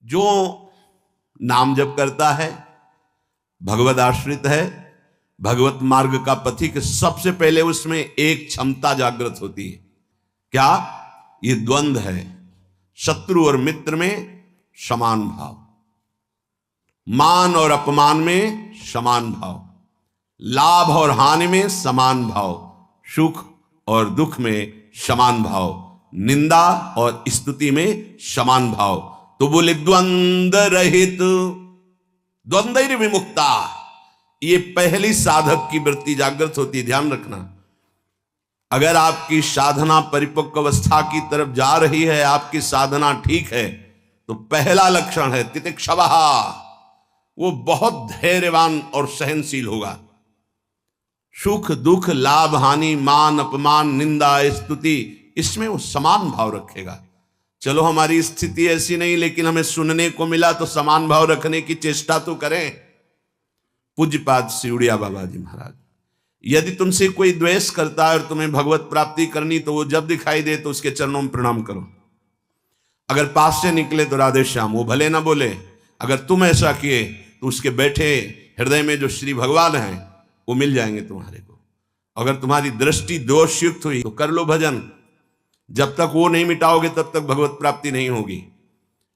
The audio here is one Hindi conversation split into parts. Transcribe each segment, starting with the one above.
जो नाम जप करता है, भगवत आश्रित है, भगवत मार्ग का पथिक, सबसे पहले उसमें एक क्षमता जागृत होती है। क्या? ये द्वंद्व है, शत्रु और मित्र में समान भाव, मान और अपमान में समान भाव, लाभ और हानि में समान भाव, सुख और दुख में समान भाव, निंदा और स्तुति में समान भाव। तो बोले द्वंद्व रहित, द्वंद्व विमुक्ता, ये पहली साधक की वृत्ति जागृत होती है। ध्यान रखना, अगर आपकी साधना परिपक्व अवस्था की तरफ जा रही है, आपकी साधना ठीक है, तो पहला लक्षण है तितिक्षवः, वो बहुत धैर्यवान और सहनशील होगा। सुख दुख, लाभ हानि, मान अपमान, निंदा स्तुति, इसमें वो समान भाव रखेगा। चलो हमारी स्थिति ऐसी नहीं, लेकिन हमें सुनने को मिला तो समान भाव रखने की चेष्टा तो करें। पूज्यपाद सिउड़िया बाबा जी महाराज, यदि तुमसे कोई द्वेष करता है और तुम्हें भगवत प्राप्ति करनी, तो वो जब दिखाई दे तो उसके चरणों में प्रणाम करो। अगर पास से निकले तो राधे श्याम, वो भले ना बोले, अगर तुम ऐसा किए तो उसके बैठे हृदय में जो श्री भगवान हैं वो मिल जाएंगे तुम्हारे को। अगर तुम्हारी दृष्टि दोषयुक्त हुई तो कर लो भजन, जब तक वो नहीं मिटाओगे तब तक भगवत प्राप्ति नहीं होगी।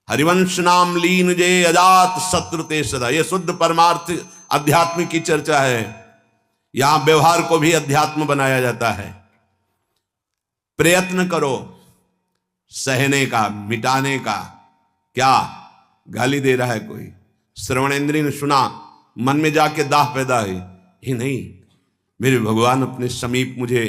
हरिवंश नाम लीन जे अजात शत्रु ते सदा, यह शुद्ध परमार्थ अध्यात्म की चर्चा है। यहां व्यवहार को भी अध्यात्म बनाया जाता है। प्रयत्न करो सहने का, मिटाने का। क्या गाली दे रहा है कोई, श्रवणेंद्रिय ने सुना, मन में जाके दाह पैदा हुई, ही नहीं, मेरे भगवान अपने समीप मुझे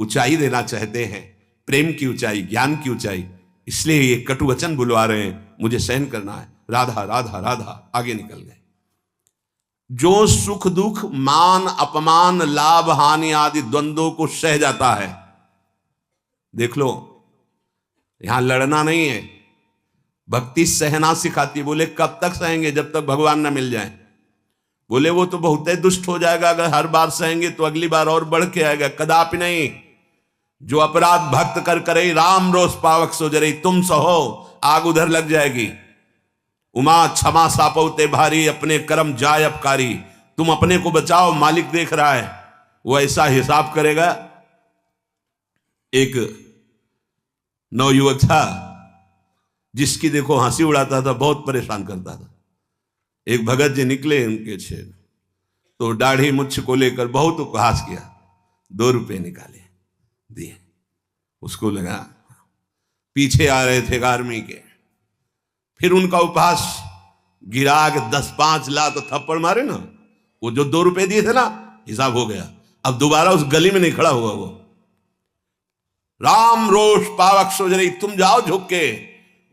ऊंचाई देना चाहते हैं, प्रेम की ऊंचाई, ज्ञान की ऊंचाई, इसलिए ये कटु वचन बुलवा रहे हैं, मुझे सहन करना है। राधा राधा राधा, आगे निकल गए। जो सुख दुख, मान अपमान, लाभ हानि आदि द्वंद्वों को सह जाता है, देख लो, यहां लड़ना नहीं है, भक्ति सहना सिखाती। बोले कब तक सहेंगे? जब तक भगवान ना मिल जाए। बोले वो तो बहुत ही दुष्ट हो जाएगा, अगर हर बार सहेंगे तो अगली बार और बढ़ के आएगा। कदापि नहीं। जो अपराध भक्त कर करे, राम रोष पावक सो जरे, तुम सहो आग उधर लग जाएगी। उमा क्षमा सापौते भारी, अपने कर्म जाय अपकारी। तुम अपने को बचाओ, मालिक देख रहा है, वो ऐसा हिसाब करेगा। एक नवयुवक था जिसकी देखो हंसी उड़ाता था, बहुत परेशान करता था। एक भगत जी निकले उनके क्षेत्र, तो दाढ़ी मुच्छ को लेकर बहुत उपहास किया। 2 रुपए निकाले, दिए। उसको लगा पीछे आ रहे थे आर्मी के, फिर उनका उपहास गिरा के 10-5 ला तो थप्पड़ मारे ना, वो जो 2 रुपए दिए थे ना, हिसाब हो गया। अब दोबारा उस गली में नहीं खड़ा हुआ वो। राम रोष पावक सो जरे, तुम जाओ झुक के।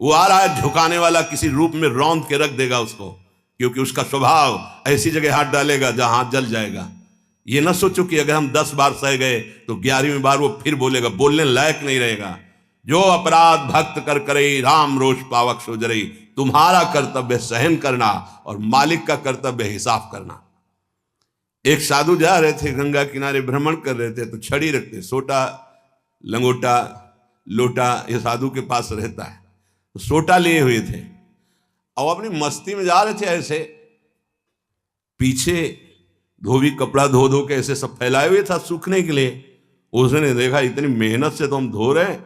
वो आ रहा है झुकाने वाला, किसी रूप में रौंद के रख देगा उसको, क्योंकि उसका स्वभाव ऐसी जगह हाथ डालेगा जहां हाथ जल जाएगा। ये ना सोचो कि अगर हम 10 बार सह गए तो 11वीं बार वो फिर बोलेगा, बोलने लायक नहीं रहेगा। जो अपराध भक्त कर करे, राम रोष पावक सो जरे, तुम्हारा कर्तव्य सहन करना और मालिक का कर्तव्य हिसाब करना। एक साधु जा रहे थे, गंगा किनारे भ्रमण कर रहे थे, तो छड़ी रखते, सोटा लंगोटा लोटा ये साधु के पास रहता है, तो सोटा लिए हुए थे और अपनी मस्ती में जा रहे थे। ऐसे पीछे धोबी कपड़ा धो धो के ऐसे सब फैलाए हुए था सूखने के लिए। उसने देखा इतनी मेहनत से तो हम धो रहे हैं,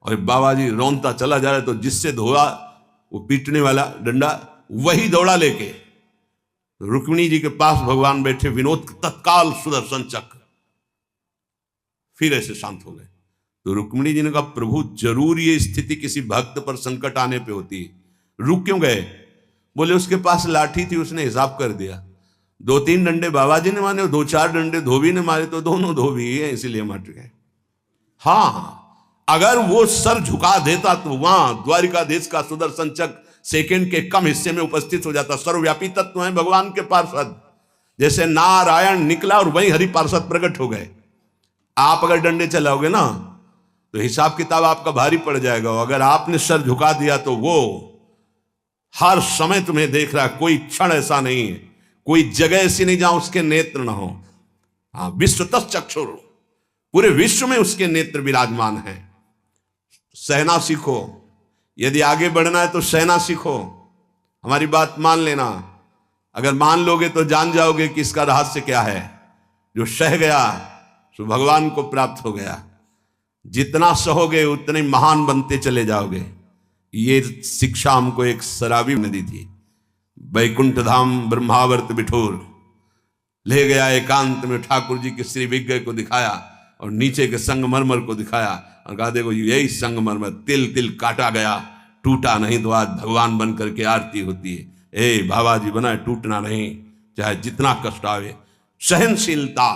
और बाबा जी रौंदता चला जा रहा है, तो जिससे धोआ वो पीटने वाला डंडा, वही दौड़ा लेके रुक्मिणी जी के पास भगवान बैठे, विनोद तत्काल सुदर्शन चक्र, फिर ऐसे शांत हो गए। तो रुक्मिणी जी ने कहा, प्रभु जरूर ये स्थिति किसी भक्त पर संकट आने पे होती है, रुक क्यों गए? बोले उसके पास लाठी थी, उसने हिसाब कर दिया। 2-3 डंडे बाबा जी ने मारे, 2-4 डंडे धोबी ने मारे, तो दोनों धोबी है, इसीलिए मट गए। हाँ, अगर वो सर झुका देता तो वहां द्वारिकाधीश का सुदर्शन चक्र सेकंड के कम हिस्से में उपस्थित हो जाता। सर्वव्यापी तत्व है भगवान के पार्षद, जैसे नारायण निकला और वहीं हरि पार्षद प्रकट हो गए। आप अगर डंडे चलाओगे ना तो हिसाब किताब आपका भारी पड़ जाएगा। अगर आपने सर झुका दिया तो वो हर समय तुम्हें देख रहा है, कोई क्षण ऐसा नहीं है, कोई जगह ऐसी नहीं जहां उसके नेत्र ना हो। हाँ, विश्व तश्चक्षुर, पूरे विश्व में उसके नेत्र विराजमान हैं। सहना सीखो, यदि आगे बढ़ना है तो सहना सीखो। हमारी बात मान लेना। अगर मान लोगे तो जान जाओगे कि इसका रहस्य क्या है। जो सह गया सो भगवान को प्राप्त हो गया। जितना सहोगे उतने महान बनते चले जाओगे। ये शिक्षा हमको एक शराबी ने दी थी। बैकुंठ धाम ब्रह्मावर्त बिठोर ले गया, एकांत में ठाकुर जी के श्री विग्रह को दिखाया और नीचे के संगमरमर को दिखाया और कहा देखो यही संगमरमर तिल तिल काटा गया, टूटा नहीं तो आज भगवान बन करके आरती होती है। ए बाबा जी बनाए टूटना नहीं, चाहे जितना कष्ट आवे। सहनशीलता,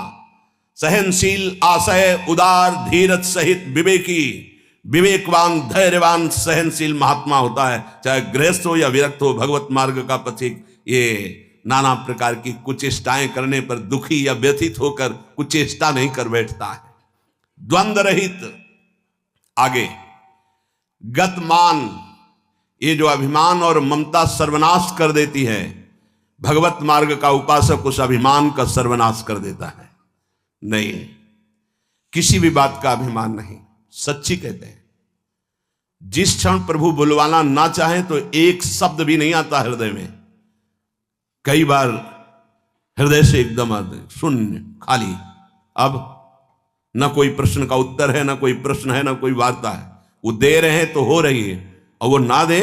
सहनशील, आशय, उदार, धीरज सहित विवेकी, विवेकवान, धैर्यवान, सहनशील महात्मा होता है। चाहे गृहस्थ हो या विरक्त हो, भगवत मार्ग का पथिक ये नाना प्रकार की कुचेष्टाएं करने पर दुखी या व्यथित होकर कुचेष्टा नहीं कर बैठता है। द्वंद्व रहित। आगे गतमान, ये जो अभिमान और ममता सर्वनाश कर देती है, भगवत मार्ग का उपासक उस अभिमान का सर्वनाश कर देता है। नहीं, किसी भी बात का अभिमान नहीं। सच्ची कहते हैं जिस क्षण प्रभु बुलवाना ना चाहे तो एक शब्द भी नहीं आता हृदय में। कई बार हृदय से एकदम आते शून्य, खाली। अब न कोई प्रश्न का उत्तर है, न कोई प्रश्न है, न कोई वार्ता है। वो दे रहे हैं तो हो रही है, और वो ना दे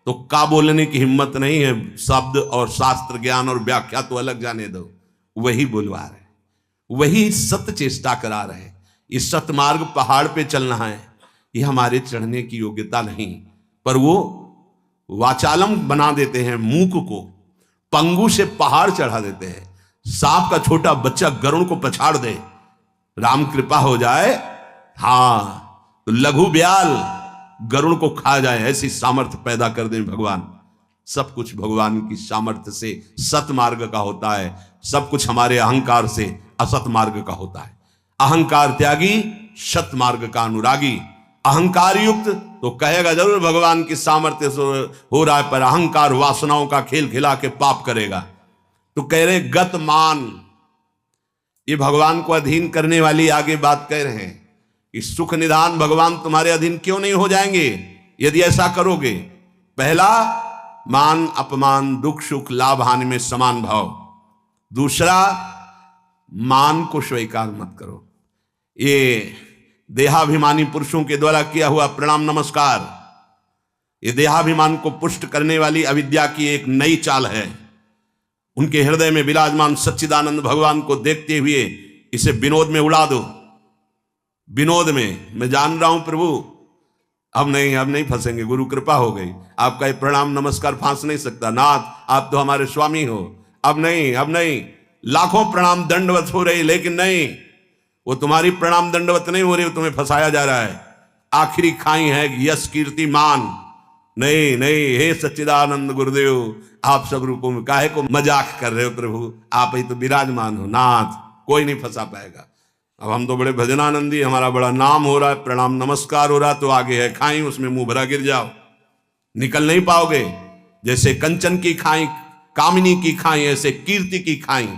तो का बोलने की हिम्मत नहीं है। शब्द और शास्त्र ज्ञान और व्याख्या तो अलग जाने दो, वही बुलवा रहे, वही सत्य चेष्टा करा रहे। इस सतमार्ग पहाड़ पे चलना है, ये हमारे चढ़ने की योग्यता नहीं, पर वो वाचालम बना देते हैं। मूक को पंगु से पहाड़ चढ़ा देते हैं। सांप का छोटा बच्चा गरुड़ को पछाड़ दे, राम कृपा हो जाए, हाँ तो लघु ब्याल गरुड़ को खा जाए, ऐसी सामर्थ्य पैदा कर दे भगवान। सब कुछ भगवान की सामर्थ्य से सत मार्ग का होता है, सब कुछ हमारे अहंकार से असत मार्ग का होता है। अहंकार त्यागी, सत मार्ग का अनुरागी। अहंकार युक्त तो कहेगा जरूर भगवान की सामर्थ्य से हो रहा है, पर अहंकार वासनाओं का खेल खिला के पाप करेगा। तो कह रहे गतमान, ये भगवान को अधीन करने वाली आगे बात कह रहे हैं कि सुख निधान भगवान तुम्हारे अधीन क्यों नहीं हो जाएंगे यदि ऐसा करोगे। पहला, मान अपमान, दुख सुख, लाभ हानि में समान भाव। दूसरा, मान को स्वीकार मत करो। ये देहाभिमानी पुरुषों के द्वारा किया हुआ प्रणाम नमस्कार, ये देहाभिमान को पुष्ट करने वाली अविद्या की एक नई चाल है। उनके हृदय में विराजमान सच्चिदानंद भगवान को देखते हुए इसे विनोद में उड़ा दो। विनोद में, मैं जान रहा हूं प्रभु, अब नहीं फंसेंगे, गुरु कृपा हो गई। आपका ये प्रणाम नमस्कार फांस नहीं सकता, नाथ आप तो हमारे स्वामी हो। अब नहीं, लाखों प्रणाम दंडवत हो रही, लेकिन नहीं, वो तुम्हारी प्रणाम दंडवत नहीं हो रही, वो तुम्हें फंसाया जा रहा है। आखिरी खाई है यश कीर्ति मान। नहीं, हे सच्चिदानंद गुरुदेव, आप सब रूपों में काहे को मजाक कर रहे हो प्रभु, आप ही तो विराजमान हो नाथ, कोई नहीं फंसा पाएगा। अब हम तो बड़े भजनानंदी, हमारा बड़ा नाम हो रहा है, प्रणाम नमस्कार हो रहा, तो आगे है खाई, उसमें मुंह भरा गिर जाओ, निकल नहीं पाओगे। जैसे कंचन की खाई, कामिनी की खाई, ऐसे कीर्ति की खाई।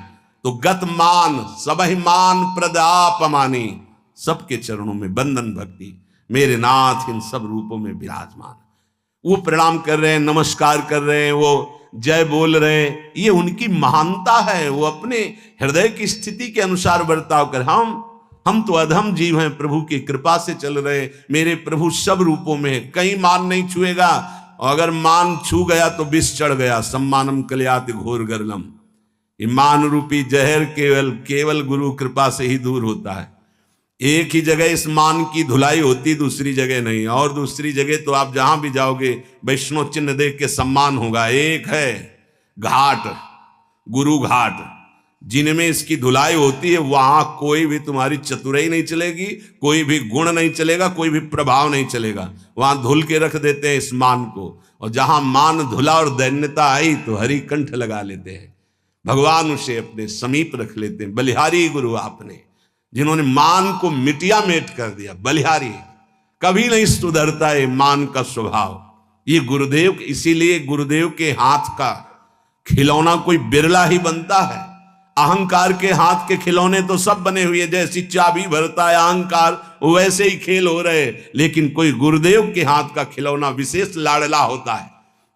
तो गतमान, सबहिमान प्रदापमानी, सबके चरणों में बंधन भक्ति, मेरे नाथ इन सब रूपों में विराजमान। वो प्रणाम कर रहे हैं, नमस्कार कर रहे हैं, वो जय बोल रहे हैं, ये उनकी महानता है। वो अपने हृदय की स्थिति के अनुसार बर्ताव कर। हम तो अधम जीव हैं, प्रभु की कृपा से चल रहे। मेरे प्रभु सब रूपों में है, कहीं मान नहीं छुएगा, और अगर मान छू गया तो विष चढ़ गया। सम्मानम कल्याति घोर गरलम, मान रूपी जहर केवल गुरु कृपा से ही दूर होता है। एक ही जगह इस मान की धुलाई होती, दूसरी जगह नहीं। और दूसरी जगह तो आप जहां भी जाओगे वैष्णव चिन्ह देख के सम्मान होगा। एक है घाट, गुरु घाट, जिनमें इसकी धुलाई होती है, वहां कोई भी तुम्हारी चतुराई नहीं चलेगी, कोई भी गुण नहीं चलेगा, कोई भी प्रभाव नहीं चलेगा। वहां धुल के रख देते हैं इस मान को, और जहां मान धुला और दैन्यता आई तो हरि कंठ लगा लेते हैं, भगवान उसे अपने समीप रख लेते हैं। बलिहारी गुरु आपने, जिन्होंने मान को मिटिया मेट कर दिया। बलिहारी कभी नहीं सुधरता है मान का स्वभाव। ये गुरुदेव, इसीलिए गुरुदेव के हाथ का खिलौना कोई बिरला ही बनता है। अहंकार के हाथ के खिलौने तो सब बने हुए, जैसी चाबी भरता है अहंकार, वैसे ही खेल हो रहे, लेकिन कोई गुरुदेव के हाथ का खिलौना विशेष लाडला होता है।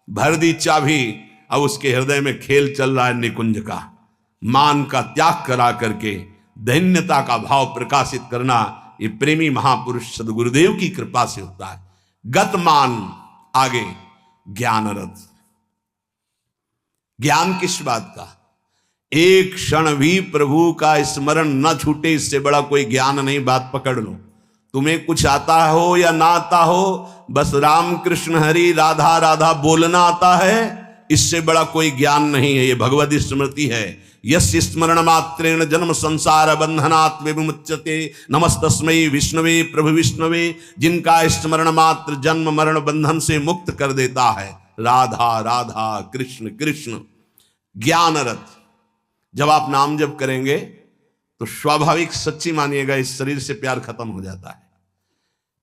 भर दी चाबी, अब उसके हृदय में खेल चल रहा है निकुंज का। मान का त्याग करा करके दैन्यता का भाव प्रकाशित करना, ये प्रेमी महापुरुष सद्गुरुदेव की कृपा से होता है। गतमान, आगे ज्ञान रथ। ज्ञान किस बात का? एक क्षण भी प्रभु का स्मरण न छूटे, इससे बड़ा कोई ज्ञान नहीं। बात पकड़ लो। तुम्हें कुछ आता हो या ना आता हो, बस राम कृष्ण हरि राधा राधा बोलना आता है, इससे बड़ा कोई ज्ञान नहीं है। ये भगवद स्मृति है। यस्य स्मरण मात्रेण जन्म संसार बंधनात् विमुच्यते, नमस्तस्मै विष्णवे प्रभु विष्णवे। जिनका स्मरण मात्र जन्म मरण बंधन से मुक्त कर देता है। राधा राधा कृष्ण कृष्ण। ज्ञान रथ। जब आप नाम जप करेंगे तो स्वाभाविक, सच्ची मानिएगा, इस शरीर से प्यार खत्म हो जाता है।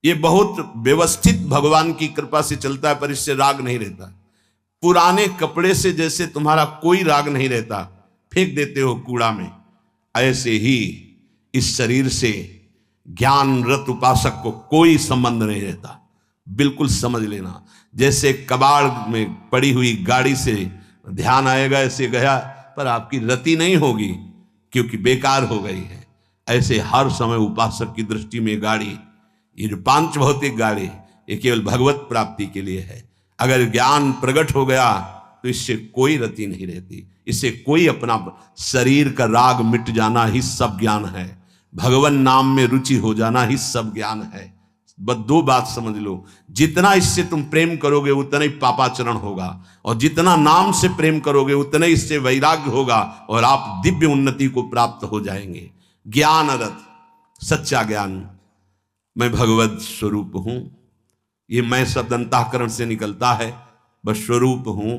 ये बहुत व्यवस्थित भगवान की कृपा से चलता है, पर इससे राग नहीं रहता। पुराने कपड़े से जैसे तुम्हारा कोई राग नहीं रहता, फेंक देते हो कूड़ा में, ऐसे ही इस शरीर से ज्ञान रत उपासक को कोई संबंध नहीं रहता। बिल्कुल समझ लेना। जैसे कबाड़ में पड़ी हुई गाड़ी से ध्यान आएगा, ऐसे गया, पर आपकी रति नहीं होगी क्योंकि बेकार हो गई है। ऐसे हर समय उपासक की दृष्टि में गाड़ी, ये जो पांच भौतिक गाड़ी, ये केवल भगवत प्राप्ति के लिए है। अगर ज्ञान प्रकट हो गया तो इससे कोई रति नहीं रहती, इससे कोई अपना शरीर का राग मिट जाना ही सब ज्ञान है। भगवान नाम में रुचि हो जाना ही सब ज्ञान है। बस दो बात समझ लो, जितना इससे तुम प्रेम करोगे उतना ही पापाचरण होगा, और जितना नाम से प्रेम करोगे उतना ही इससे वैराग्य होगा, और आप दिव्य उन्नति को प्राप्त हो जाएंगे। ज्ञान रथ, सच्चा ज्ञान। मैं भगवत स्वरूप हूं, ये मैं शब्द अंतःकरण से निकलता है। बस स्वरूप हूं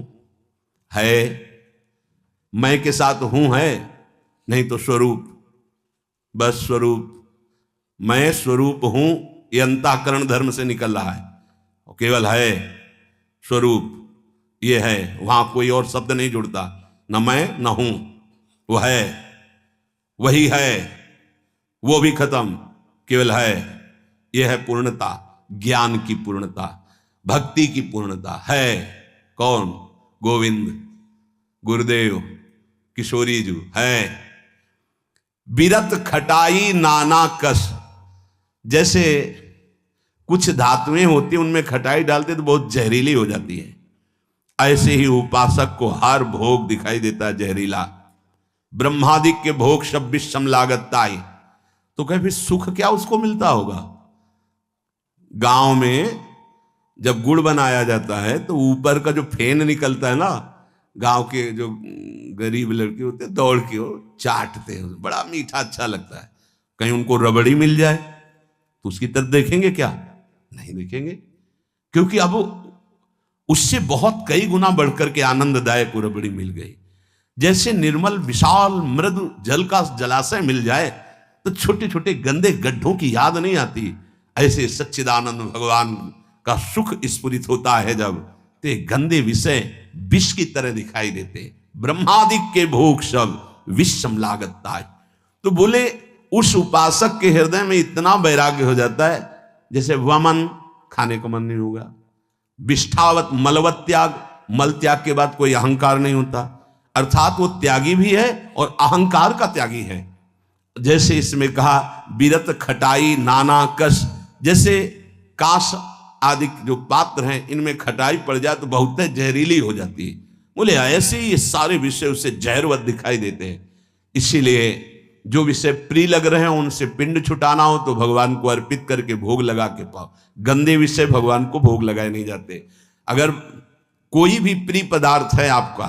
है, मैं के साथ हूं है, नहीं तो स्वरूप। बस स्वरूप, मैं स्वरूप हूं, ये अंतःकरण धर्म से निकल रहा है, और केवल है स्वरूप, ये है। वहां कोई और शब्द नहीं जुड़ता, न मैं न हूं, वो है, वही है, वो भी खत्म, केवल है। यह है पूर्णता, ज्ञान की पूर्णता, भक्ति की पूर्णता है। कौन? गोविंद, गुरुदेव, किशोरी जी है। बिरत खटाई नाना कस। जैसे कुछ धातुएं होती, उनमें खटाई डालते तो बहुत जहरीली हो जाती है, ऐसे ही उपासक को हर भोग दिखाई देता है जहरीला। ब्रह्मादिक के भोग सब विषम लागताई। तो कहे फिर सुख क्या उसको मिलता होगा? गांव में जब गुड़ बनाया जाता है तो ऊपर का जो फेन निकलता है ना, गांव के जो गरीब लड़के होते हैं दौड़ के वो चाटते हैं, बड़ा मीठा अच्छा लगता है। कहीं उनको रबड़ी मिल जाए तो उसकी तरफ देखेंगे क्या? नहीं देखेंगे, क्योंकि अब उससे बहुत कई गुना बढ़कर के आनंददायक रबड़ी मिल गई। जैसे निर्मल विशाल मृदु जल का जलाशय मिल जाए तो छोटे छोटे गंदे गड्ढों की याद नहीं आती, ऐसे सच्चिदानंद भगवान का सुख स्फुरित होता है जब, ते गंदे विषय विष की तरह दिखाई देते। ब्रह्मादिक के भोग सब विषम लागता है। तो बोले उस उपासक के हृदय में इतना वैराग्य हो जाता है जैसे वमन, खाने का मन नहीं होगा, विष्ठावत मलवत त्याग, मल त्याग के बाद कोई अहंकार नहीं होता, अर्थात वो त्यागी भी है और अहंकार का त्यागी है। जैसे इसमें कहा बिरत खटाई नाना कस, जैसे कांस आदि जो पात्र हैं इनमें खटाई पड़ जाए तो बहुत जहरीली हो जाती है। बोले ऐसे ही ये सारे विषय उसे जहरवत दिखाई देते हैं। इसीलिए जो विषय प्रिय लग रहे हैं उनसे पिंड छुटाना हो तो भगवान को अर्पित करके भोग लगा के पाओ। गंदे विषय भगवान को भोग लगाए नहीं जाते। अगर कोई भी प्रिय पदार्थ है आपका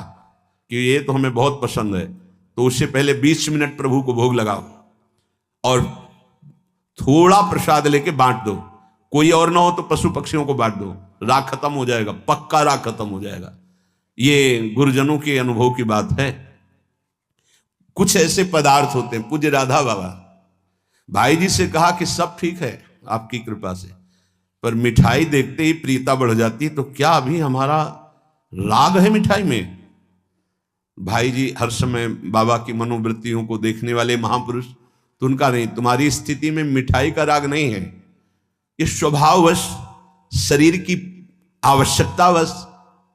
कि ये तो हमें बहुत पसंद है, तो उससे पहले 20 मिनट प्रभु को भोग लगाओ और थोड़ा प्रसाद लेके बांट दो। कोई और ना हो तो पशु पक्षियों को बांट दो, राग खत्म हो जाएगा, पक्का राग खत्म हो जाएगा। ये गुरुजनों के अनुभव की बात है। कुछ ऐसे पदार्थ होते हैं, पूज्य राधा बाबा भाई जी से कहा कि सब ठीक है आपकी कृपा से, पर मिठाई देखते ही प्रीता बढ़ जाती, तो क्या अभी हमारा राग है मिठाई में? भाई जी हर समय बाबा की मनोवृत्तियों को देखने वाले महापुरुष, तो उनका नहीं, तुम्हारी स्थिति में मिठाई का राग नहीं है, ये स्वभाववश शरीर की आवश्यकतावश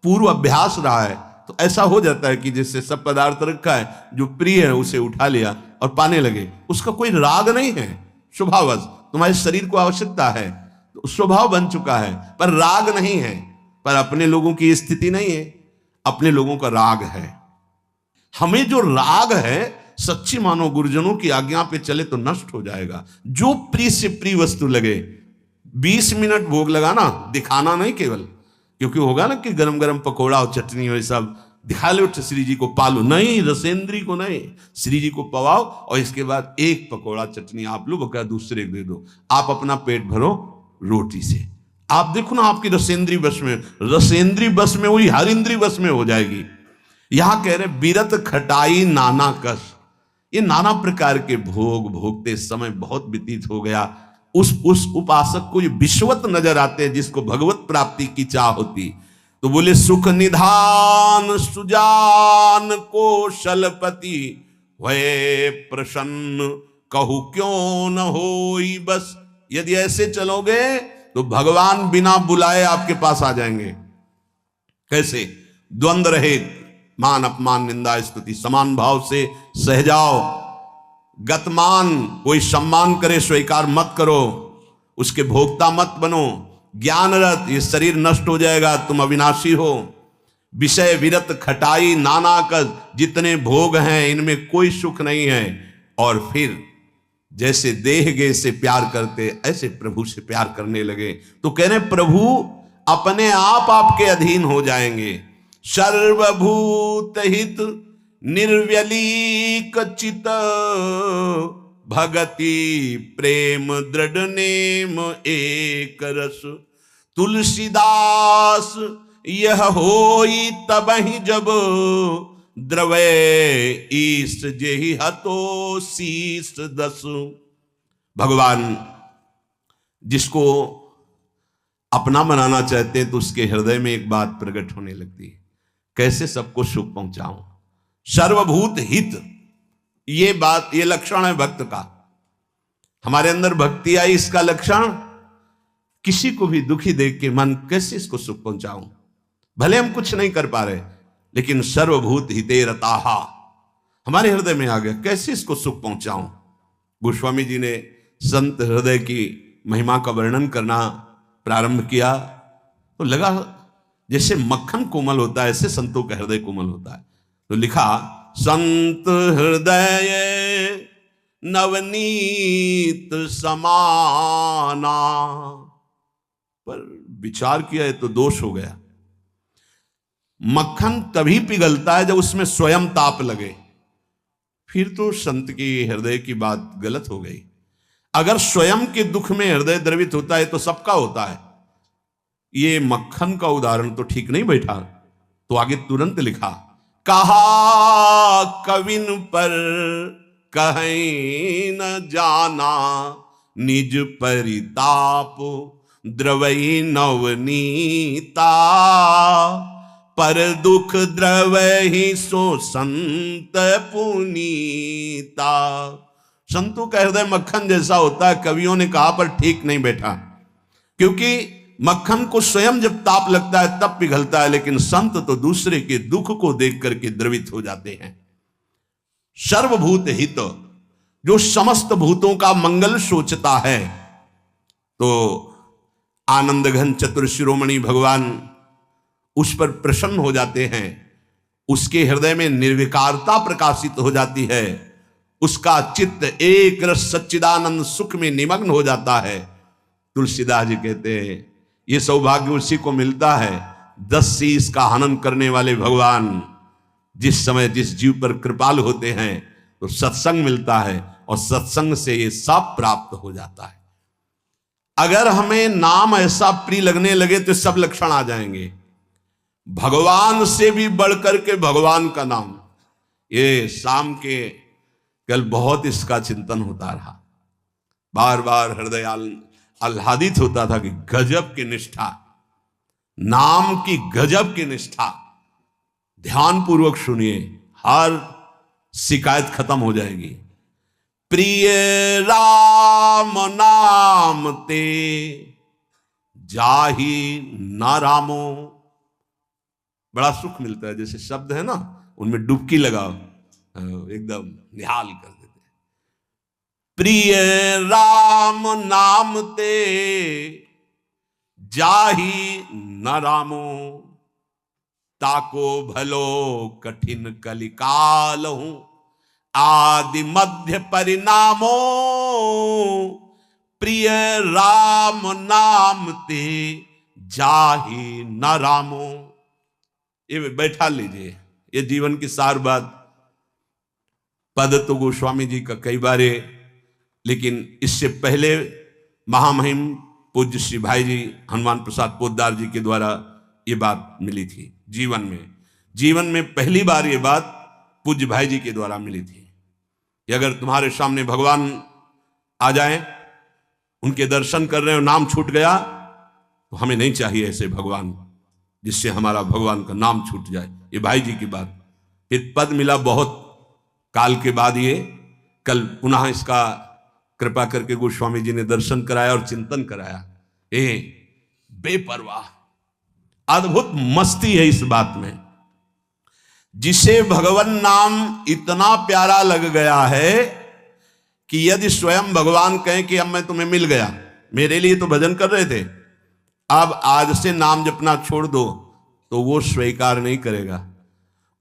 पूर्व अभ्यास रहा है तो ऐसा हो जाता है कि जैसे सब पदार्थ रखा है, जो प्रिय है उसे उठा लिया और पाने लगे। उसका कोई राग नहीं है, स्वभावश तुम्हारे शरीर को आवश्यकता है तो स्वभाव बन चुका है, पर राग नहीं है। पर अपने लोगों की स्थिति नहीं है, अपने लोगों का राग है। हमें जो राग है, सच्ची मानो गुरुजनों की आज्ञा पे चले तो नष्ट हो जाएगा। जो प्रिय से प्रिय वस्तु लगे, 20 मिनट भोग लगाना, दिखाना नहीं केवल, क्योंकि होगा ना कि गरम गरम पकोड़ा और चटनी हो सब दिखा लो श्री जी को पालो, नहीं, रसेंद्री को नहीं, श्री जी को पवाओ और इसके बाद एक पकोड़ा चटनी आप लो, बका दूसरे को दे दो, आप अपना पेट भरो रोटी से। आप देखो ना आपकी रसेंद्री बस में, रसेंद्री बस में हुई हर इंद्री बस में हो जाएगी। यहां कह रहे बिरत खटाई नाना कस, ये नाना प्रकार के भोग भोगते समय बहुत व्यतीत हो गया। उस उपासक को ये विश्वत नजर आते हैं जिसको भगवत प्राप्ति की चाह होती। तो बोले सुख निधान सुजान कौशलपति वे प्रसन्न कहू क्यों न होई बस। यदि ऐसे चलोगे तो भगवान बिना बुलाए आपके पास आ जाएंगे। कैसे? द्वंद्व रहित, मान अपमान निंदा स्तुति समान भाव से सह जाओ। गतमान, कोई सम्मान करे स्वीकार मत करो, उसके भोक्ता मत बनो। ज्ञानरत, ये शरीर नष्ट हो जाएगा, तुम अविनाशी हो। विषय विरत खटाई नाना कस, जितने भोग हैं इनमें कोई सुख नहीं है। और फिर जैसे देह गे से प्यार करते ऐसे प्रभु से प्यार करने लगे। तो कह रहे प्रभु अपने आप आपके अधीन हो जाएंगे। सर्वभूत हित निर्व्यलीक चित भगति प्रेम दृढ़ नेम एक रस। तुलसीदास यह होई तबहि जब द्रवे ईश जेहि हतो शीस दस। भगवान जिसको अपना बनाना चाहते हैं तो उसके हृदय में एक बात प्रकट होने लगती है, कैसे सबको सुख पहुंचाऊं। सर्वभूत हित, ये बात, ये लक्षण है भक्त का। हमारे अंदर भक्ति आई, इसका लक्षण किसी को भी दुखी देख के मन कैसे इसको सुख पहुंचाऊं। भले हम कुछ नहीं कर पा रहे, लेकिन सर्वभूत हिते रताहा हमारे हृदय में आ गया, कैसे इसको सुख पहुंचाऊं। गोस्वामी जी ने संत हृदय की महिमा का वर्णन करना प्रारंभ किया तो लगा जैसे मक्खन कोमल होता है, ऐसे संतों का हृदय कोमल होता है। तो लिखा संत हृदय नवनीत समाना, पर विचार किया है तो दोष हो गया। मक्खन तभी पिघलता है जब उसमें स्वयं ताप लगे, फिर तो संत की हृदय की बात गलत हो गई। अगर स्वयं के दुख में हृदय द्रवित होता है तो सबका होता है। ये मक्खन का उदाहरण तो ठीक नहीं बैठा। तो आगे तुरंत लिखा कहा कविन पर कहीं न जाना निज परिताप द्रवई नवनीता पर दुख द्रवहि सो संत पुनीता। संतों का हृदय मक्खन जैसा होता है, कवियों ने कहा पर ठीक नहीं बैठा, क्योंकि मक्खन को स्वयं जब ताप लगता है तब पिघलता है, लेकिन संत तो दूसरे के दुख को देख करके द्रवित हो जाते हैं। सर्वभूत हित, जो समस्त भूतों का मंगल सोचता है, तो आनंद घन चतुर शिरोमणि भगवान उस पर प्रसन्न हो जाते हैं। उसके हृदय में निर्विकारता प्रकाशित हो जाती है, उसका चित्त एक रस सच्चिदानंद सुख में निमग्न हो जाता है। तुलसीदास जी कहते हैं ये सौभाग्य उसी को मिलता है 10 शीश का हनन करने वाले भगवान जिस समय जिस जीव पर कृपालु होते हैं तो सत्संग मिलता है, और सत्संग से ये सब प्राप्त हो जाता है। अगर हमें नाम ऐसा प्रिय लगने लगे तो सब लक्षण आ जाएंगे। भगवान से भी बढ़कर के भगवान का नाम, ये शाम के कल बहुत इसका चिंतन होता रहा, बार बार हृदय आह्लादित होता था कि गजब की निष्ठा, नाम की गजब की निष्ठा। ध्यान पूर्वक सुनिए, हर शिकायत खत्म हो जाएगी। प्रिय राम नाम ते जाहि न रामो, बड़ा सुख मिलता है। जैसे शब्द है ना, उनमें डुबकी लगाओ, एकदम निहाल कर देते। प्रिय राम नाम ते जाही न रामो, ताको भलो कठिन कलिकाल हूं, आदि मध्य परिणामो, प्रिय राम नाम ते जाही न रामो। ये बैठा लीजिए, ये जीवन की सार बात। पद तो गोस्वामी जी का कई बार है, लेकिन इससे पहले महामहिम पूज्य श्री भाई जी हनुमान प्रसाद पोद्दार जी के द्वारा ये बात मिली थी। जीवन में पहली बार ये बात पूज्य भाई जी के द्वारा मिली थी कि अगर तुम्हारे सामने भगवान आ जाए, उनके दर्शन कर रहे हो, नाम छूट गया, तो हमें नहीं चाहिए ऐसे भगवान जिससे हमारा भगवान का नाम छूट जाए। ये भाई जी की बात। फिर पद मिला बहुत काल के बाद, ये कल पुनः इसका कृपा करके गोस्वामी जी ने दर्शन कराया और चिंतन कराया। बेपरवाह, अद्भुत मस्ती है इस बात में। जिसे भगवान नाम इतना प्यारा लग गया है कि यदि स्वयं भगवान कहें कि अब मैं तुम्हें मिल गया, मेरे लिए तो भजन कर रहे थे, अब आज से नाम जपना छोड़ दो, तो वो स्वीकार नहीं करेगा।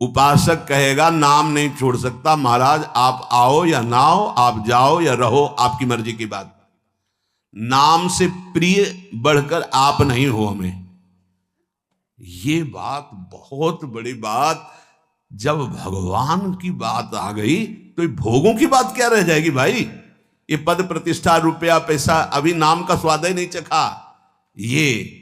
उपासक कहेगा नाम नहीं छोड़ सकता, महाराज आप आओ या ना आओ, आप जाओ या रहो, आपकी मर्जी की बात। नाम से प्रिय बढ़कर आप नहीं हो हमें। ये बात बहुत बड़ी बात। जब भगवान की बात आ गई तो भोगों की बात क्या रह जाएगी भाई। ये पद प्रतिष्ठा रुपया पैसा, अभी नाम का स्वाद ही नहीं चखा। ये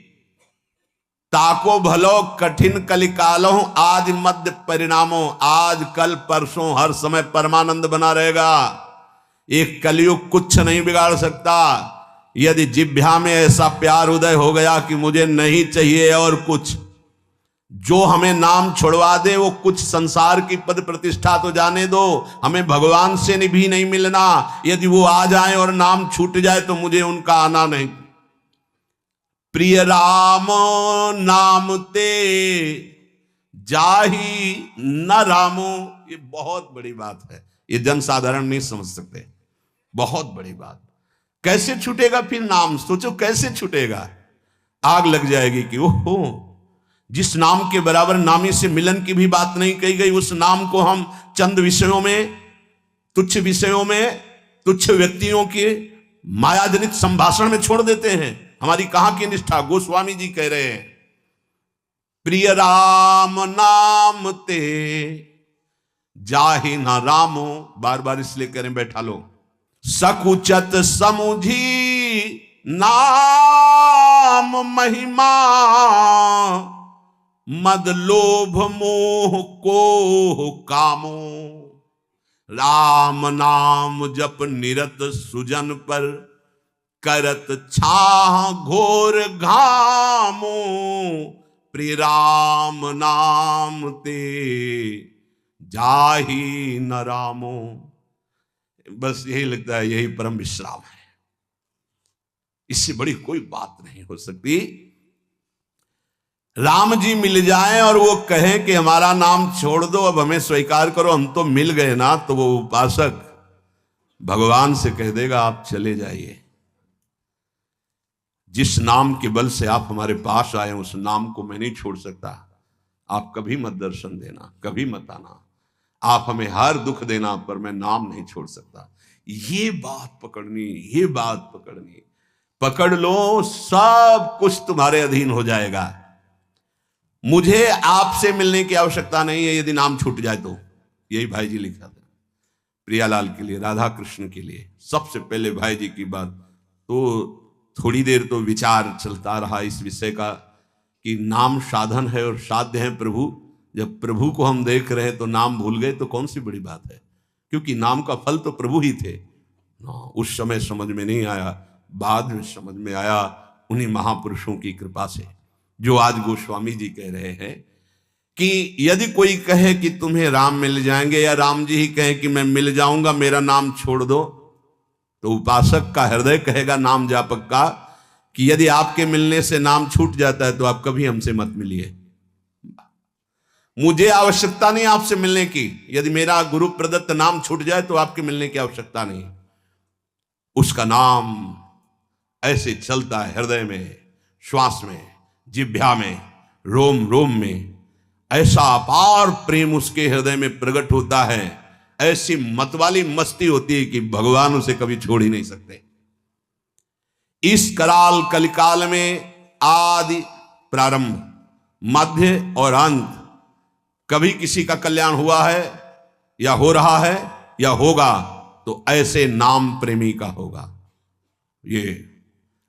ताको भलो कठिन कलिकालो, आज मध्य परिणामो, आज कल परसों हर समय परमानंद बना रहेगा। एक कलयुग कुछ नहीं बिगाड़ सकता। यदि जिह्वा में ऐसा प्यार उदय हो गया कि मुझे नहीं चाहिए और कुछ, जो हमें नाम छुड़वा दे वो कुछ संसार की पद प्रतिष्ठा तो जाने दो, हमें भगवान से भी नहीं मिलना। यदि वो आ जाए और नाम छूट जाए तो मुझे उनका आना नहीं। प्रिय राम नाम ते जाही न रामो, ये बहुत बड़ी बात है। ये जन साधारण नहीं समझ सकते, बहुत बड़ी बात। कैसे छूटेगा फिर नाम, सोचो कैसे छूटेगा। आग लग जाएगी कि ओहो, जिस नाम के बराबर नामी से मिलन की भी बात नहीं कही गई, उस नाम को हम चंद विषयों में, तुच्छ विषयों में, तुच्छ व्यक्तियों के मायाजनित संभाषण में छोड़ देते हैं। हमारी कहां की निष्ठा। गोस्वामी जी कह रहे हैं प्रिय राम नाम ते जाहि न रामो, बार बार इसलिए करें बैठा लो। सकुचत समुझी नाम महिमा, मद लोभ मोह को कामो, राम नाम जप निरत सुजन पर, करत छाह घोर घामो, प्रिय राम नाम ते जाही न रामो। बस यही लगता है, यही परम विश्राम है। इससे बड़ी कोई बात नहीं हो सकती। राम जी मिल जाएं और वो कहें कि हमारा नाम छोड़ दो, अब हमें स्वीकार करो, हम तो मिल गए ना, तो वो उपासक भगवान से कह देगा आप चले जाइए। जिस नाम के बल से आप हमारे पास आए उस नाम को मैं नहीं छोड़ सकता। आप कभी मत दर्शन देना, कभी मत आना, आप हमें हर दुख देना, पर मैं नाम नहीं छोड़ सकता। ये बात पकड़नी, ये बात पकड़नी। पकड़ लो, सब कुछ तुम्हारे अधीन हो जाएगा। मुझे आपसे मिलने की आवश्यकता नहीं है यदि नाम छूट जाए तो। यही भाई जी लिखा था प्रियालाल के लिए, राधा कृष्ण के लिए। सबसे पहले भाई जी की बात तो थोड़ी देर तो विचार चलता रहा इस विषय का कि नाम साधन है और साध्य है प्रभु। जब प्रभु को हम देख रहे हैं तो नाम भूल गए तो कौन सी बड़ी बात है, क्योंकि नाम का फल तो प्रभु ही थे। उस समय समझ में नहीं आया, बाद में समझ में आया उन्हीं महापुरुषों की कृपा से, जो आज गोस्वामी जी कह रहे हैं कि यदि कोई कहे कि तुम्हें राम मिल जाएंगे, या राम जी ही कहे कि मैं मिल जाऊंगा, मेरा नाम छोड़ दो, तो उपासक का हृदय कहेगा, नाम जापक का, कि यदि आपके मिलने से नाम छूट जाता है तो आप कभी हमसे मत मिलिए। मुझे आवश्यकता नहीं आपसे मिलने की। यदि मेरा गुरु प्रदत्त नाम छूट जाए तो आपके मिलने की आवश्यकता नहीं। उसका नाम ऐसे चलता है हृदय में, श्वास में, जिह्वा में, रोम रोम में। ऐसा अपार प्रेम उसके हृदय में प्रकट होता है, ऐसी मतवाली मस्ती होती है कि भगवान उसे कभी छोड़ ही नहीं सकते। इस कराल कलिकाल में आदि, प्रारंभ, मध्य और अंत, कभी किसी का कल्याण हुआ है या हो रहा है या होगा तो ऐसे नाम प्रेमी का होगा। ये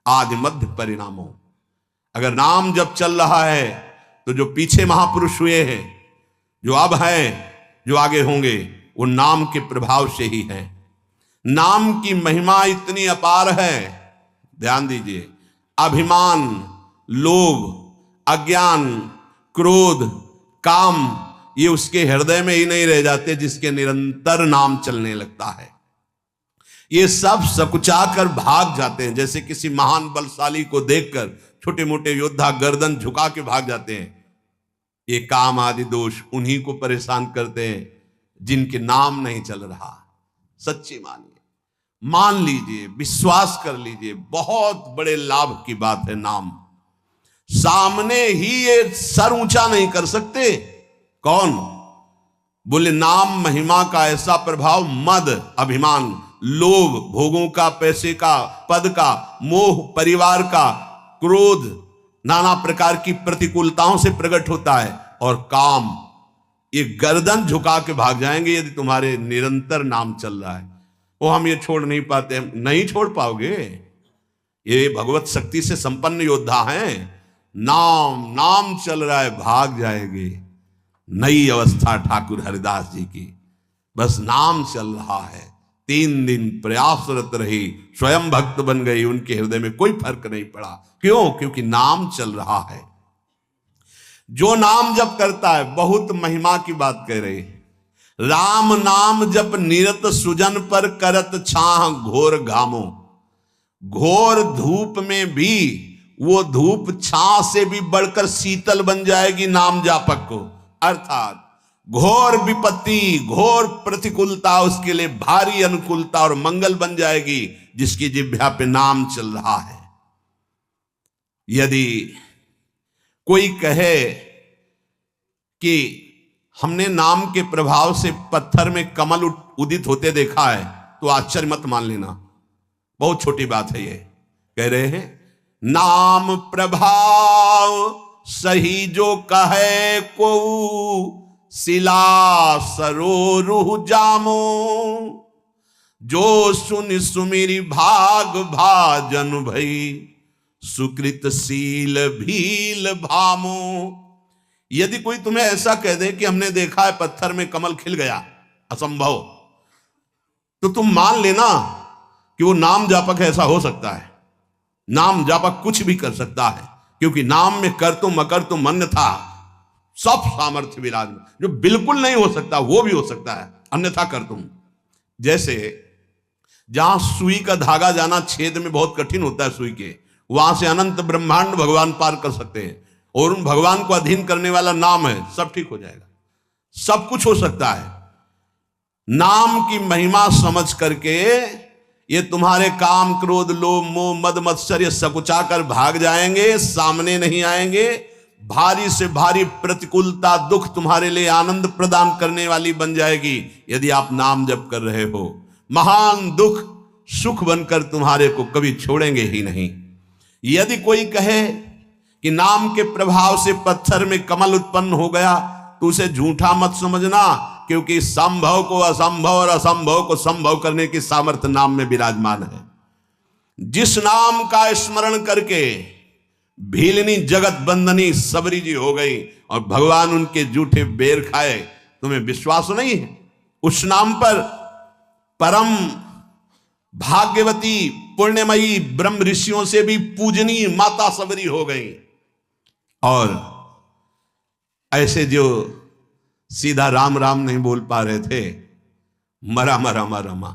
आदि मध्य परिणामों। अगर नाम जब चल रहा है तो जो पीछे महापुरुष हुए हैं, जो अब हैं, जो आगे होंगे, वो नाम के प्रभाव से ही है। नाम की महिमा इतनी अपार है, ध्यान दीजिए। अभिमान, लोभ, अज्ञान, क्रोध, काम, ये उसके हृदय में ही नहीं रह जाते जिसके निरंतर नाम चलने लगता है। ये सब सकुचा कर भाग जाते हैं। जैसे किसी महान बलशाली को देखकर छोटे मोटे योद्धा गर्दन झुका के भाग जाते हैं। ये काम आदि दोष उन्हीं को परेशान करते हैं जिनके नाम नहीं चल रहा। सच्ची मानिए, मान लीजिए, विश्वास कर लीजिए, बहुत बड़े लाभ की बात है नाम। सामने ही ये सर ऊंचा नहीं कर सकते। कौन? बोले नाम महिमा का ऐसा प्रभाव, मद, अभिमान, लोभ, भोगों का, पैसे का, पद का, मोह, परिवार का, क्रोध, नाना प्रकार की प्रतिकूलताओं से प्रकट होता है, और काम, ये गर्दन झुका के भाग जाएंगे यदि तुम्हारे निरंतर नाम चल रहा है। वो हम ये छोड़ नहीं पाते, हम नहीं छोड़ पाओगे। ये भगवत शक्ति से संपन्न योद्धा हैं। नाम नाम चल रहा है, भाग जाएंगे। नई अवस्था ठाकुर हरिदास जी की, बस नाम चल रहा है। 3 दिन प्रयासरत रही, स्वयं भक्त बन गई, उनके हृदय में कोई फर्क नहीं पड़ा। क्यों? क्योंकि नाम चल रहा है। जो नाम जप करता है, बहुत महिमा की बात कह रहे हैं। राम नाम जप निरत सुजन पर करत छाह घोर घामो। घोर धूप में भी वो धूप छाह से भी बढ़कर शीतल बन जाएगी नाम जापक को। अर्थात घोर विपत्ति, घोर प्रतिकूलता उसके लिए भारी अनुकूलता और मंगल बन जाएगी जिसकी जिह्वा पे नाम चल रहा है। यदि कोई कहे कि हमने नाम के प्रभाव से पत्थर में कमल उदित होते देखा है, तो आश्चर्य मत मान लेना, बहुत छोटी बात है। ये कह रहे हैं नाम प्रभाव सही जो कहे को शिला सरो रूह जामो। जो सुन सुमिरी भाग भाजन भई सुकृत शील भील भामो। यदि कोई तुम्हें ऐसा कह दे कि हमने देखा है पत्थर में कमल खिल गया, असंभव, तो तुम मान लेना कि वो नाम जापक ऐसा हो सकता है। नाम जापक कुछ भी कर सकता है, क्योंकि नाम में कर तुम अकर तुम अन्यथा सब सामर्थ्य विराजमान। जो बिल्कुल नहीं हो सकता वो भी हो सकता है, अन्यथा कर तुम। जैसे जहां सुई का धागा जाना छेद में बहुत कठिन होता है सुई के, वहां से अनंत ब्रह्मांड भगवान पार कर सकते हैं, और उन भगवान को अधीन करने वाला नाम है, सब ठीक हो जाएगा। सब कुछ हो सकता है। नाम की महिमा समझ करके ये तुम्हारे काम, क्रोध, लोभ, मोह, मद, मत्सर ये सकुचा कर भाग जाएंगे, सामने नहीं आएंगे। भारी से भारी प्रतिकूलता, दुख तुम्हारे लिए आनंद प्रदान करने वाली बन जाएगी यदि आप नाम जप कर रहे हो। महान दुख सुख बनकर तुम्हारे को कभी छोड़ेंगे ही नहीं। यदि कोई कहे कि नाम के प्रभाव से पत्थर में कमल उत्पन्न हो गया, तो उसे झूठा मत समझना, क्योंकि संभव को असंभव और असंभव को संभव करने की सामर्थ्य नाम में विराजमान है। जिस नाम का स्मरण करके भीलनी जगत बंदनी सबरी जी हो गई और भगवान उनके जूठे बेर खाए, तुम्हें विश्वास नहीं है? उस नाम पर परम भाग्यवती पुण्यमयी ब्रह्म ऋषियों से भी पूजनीय माता सबरी हो गई। और ऐसे जो सीधा राम राम नहीं बोल पा रहे थे, मरा मरा मरा रमा,